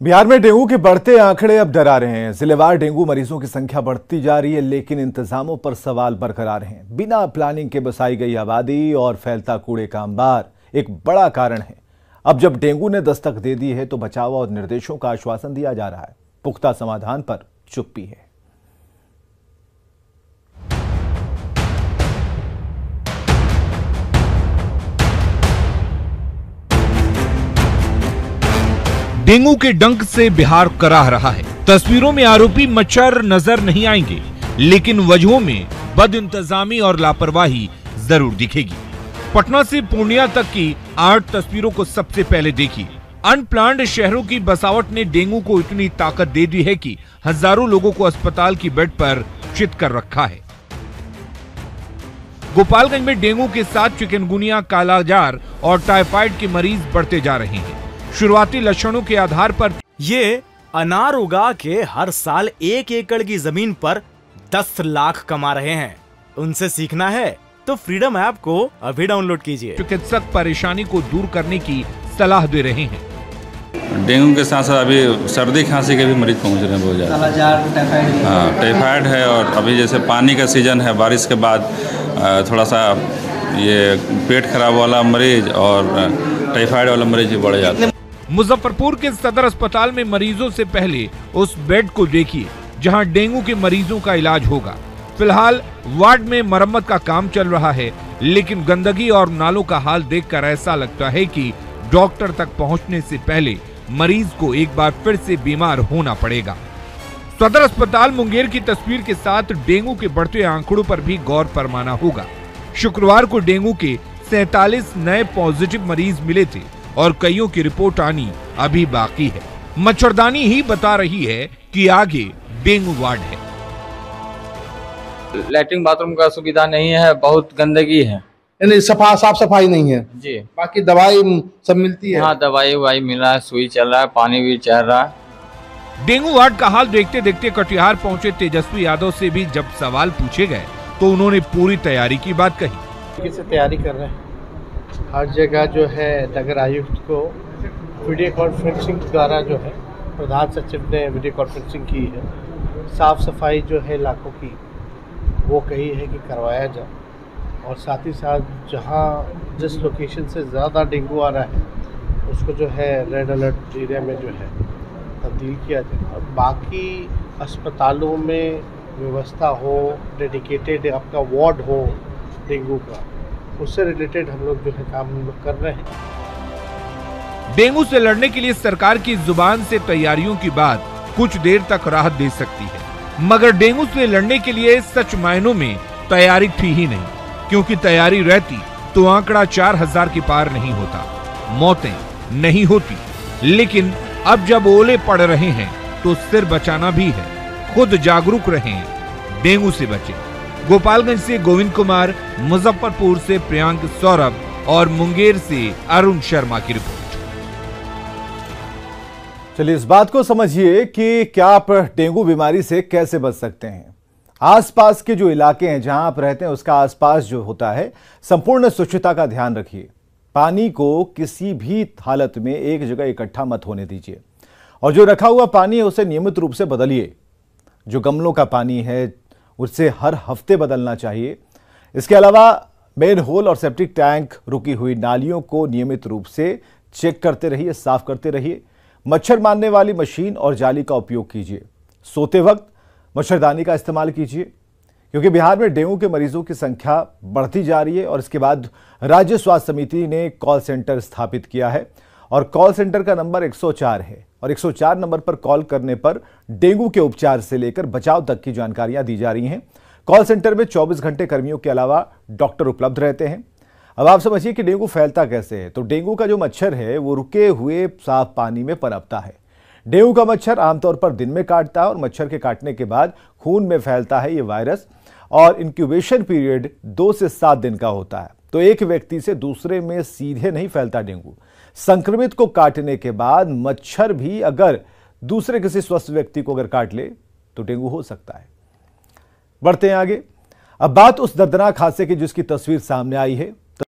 बिहार में डेंगू के बढ़ते आंकड़े अब डरा रहे हैं। जिलेवार डेंगू मरीजों की संख्या बढ़ती जा रही है, लेकिन इंतजामों पर सवाल बरकरार हैं। बिना प्लानिंग के बसाई गई आबादी और फैलता कूड़े का अंबार एक बड़ा कारण है। अब जब डेंगू ने दस्तक दे दी है तो बचाव और निर्देशों का आश्वासन दिया जा रहा है, पुख्ता समाधान पर चुप्पी है। डेंगू के डंक से बिहार कराह रहा है। तस्वीरों में आरोपी मच्छर नजर नहीं आएंगे, लेकिन वजहों में बदइंतजामी और लापरवाही जरूर दिखेगी। पटना से पूर्णिया तक की 8 तस्वीरों को सबसे पहले देखिए। अनप्लान्ड शहरों की बसावट ने डेंगू को इतनी ताकत दे दी है कि हजारों लोगों को अस्पताल की बेड पर चित कर रखा है। गोपालगंज में डेंगू के साथ चिकनगुनिया, कालाजार और टाइफाइड के मरीज बढ़ते जा रहे हैं। शुरुआती लक्षणों के आधार पर ये अनार उगा के हर साल 1 एकड़ की जमीन पर 10 लाख कमा रहे हैं। उनसे सीखना है तो फ्रीडम ऐप को अभी डाउनलोड कीजिए। चिकित्सक परेशानी को दूर करने की सलाह दे रहे हैं। डेंगू के साथ साथ अभी सर्दी खांसी के भी मरीज पहुंच रहे हैं बहुत ज़्यादा। हाँ, टाइफाइड है। और अभी जैसे पानी का सीजन है, बारिश के बाद थोड़ा सा ये पेट खराब वाला मरीज और टाइफाइड वाला मरीज भी बढ़ जाते हैं। मुजफ्फरपुर के सदर अस्पताल में मरीजों से पहले उस बेड को देखिए जहां डेंगू के मरीजों का इलाज होगा। फिलहाल वार्ड में मरम्मत का काम चल रहा है, लेकिन गंदगी और नालों का हाल देखकर ऐसा लगता है कि डॉक्टर तक पहुंचने से पहले मरीज को एक बार फिर से बीमार होना पड़ेगा। सदर अस्पताल मुंगेर की तस्वीर के साथ डेंगू के बढ़ते आंकड़ों पर भी गौर फरमाना होगा। शुक्रवार को डेंगू के 47 नए पॉजिटिव मरीज मिले थे और कईयों की रिपोर्ट आनी अभी बाकी है। मच्छरदानी ही बता रही है कि आगे डेंगू वार्ड है। लैट्रिन बाथरूम का सुविधा नहीं है, बहुत गंदगी है, साफ सफाई नहीं है जी। बाकी दवाई सब मिलती है। हाँ, दवाई मिल रहा है, सुई चल रहा है, पानी भी चल रहा है। डेंगू वार्ड का हाल देखते देखते कटिहार पहुंचे तेजस्वी यादव से भी जब सवाल पूछे गए तो उन्होंने पूरी तैयारी की बात कही। किसे तैयारी कर रहे हैं, हर जगह जो है नगर आयुक्त को वीडियो कॉन्फ्रेंसिंग द्वारा जो है प्रधान सचिव ने वीडियो कॉन्फ्रेंसिंग की है। साफ़ सफाई जो है इलाकों की वो कही है कि करवाया जाए, और साथ ही साथ जहां जिस लोकेशन से ज़्यादा डेंगू आ रहा है उसको जो है रेड अलर्ट एरिया में जो है तब्दील किया जाए, और बाकी अस्पतालों में व्यवस्था हो, डेडिकेटेड आपका वार्ड हो डेंगू का, उससे रिलेटेड हम लोग जो है काम हम लोग कर रहे हैं। डेंगू से लड़ने के लिए सरकार की जुबान से तैयारियों की बात कुछ देर तक राहत दे सकती है, मगर डेंगू से लड़ने के लिए सच मायनों में तैयारी थी ही नहीं, क्योंकि तैयारी रहती तो आंकड़ा 4000 के पार नहीं होता, मौतें नहीं होती। लेकिन अब जब ओले पड़ रहे हैं तो सिर बचाना भी है। खुद जागरूक रहें, डेंगू से बचें। गोपालगंज से गोविंद कुमार, मुजफ्फरपुर से प्रियांक सौरभ और मुंगेर से अरुण शर्मा की रिपोर्ट। चलिए इस बात को समझिए कि क्या आप डेंगू बीमारी से कैसे बच सकते हैं। आसपास के जो इलाके हैं जहां आप रहते हैं उसका आसपास जो होता है संपूर्ण स्वच्छता का ध्यान रखिए। पानी को किसी भी हालत में एक जगह इकट्ठा मत होने दीजिए, और जो रखा हुआ पानी है उसे नियमित रूप से बदलिए। जो गमलों का पानी है उससे हर हफ्ते बदलना चाहिए। इसके अलावा मेन होल और सेप्टिक टैंक, रुकी हुई नालियों को नियमित रूप से चेक करते रहिए, साफ करते रहिए। मच्छर मारने वाली मशीन और जाली का उपयोग कीजिए। सोते वक्त मच्छरदानी का इस्तेमाल कीजिए, क्योंकि बिहार में डेंगू के मरीजों की संख्या बढ़ती जा रही है। और इसके बाद राज्य स्वास्थ्य समिति ने कॉल सेंटर स्थापित किया है, और कॉल सेंटर का नंबर 104 है, और 104 नंबर पर कॉल करने पर डेंगू के उपचार से लेकर बचाव तक की जानकारियां दी जा रही हैं। कॉल सेंटर में 24 घंटे कर्मियों के अलावा डॉक्टर उपलब्ध रहते हैं। अब आप समझिए कि डेंगू फैलता कैसे है। तो डेंगू का जो मच्छर है वो रुके हुए साफ पानी में पनपता है। डेंगू का मच्छर आमतौर पर दिन में काटता है, और मच्छर के काटने के बाद खून में फैलता है ये वायरस, और इंक्यूबेशन पीरियड 2 से 7 दिन का होता है। तो एक व्यक्ति से दूसरे में सीधे नहीं फैलता डेंगू। संक्रमित को काटने के बाद मच्छर भी अगर दूसरे किसी स्वस्थ व्यक्ति को अगर काट ले तो डेंगू हो सकता है। बढ़ते हैं आगे। अब बात उस दर्दनाक हादसे की जिसकी तस्वीर सामने आई है।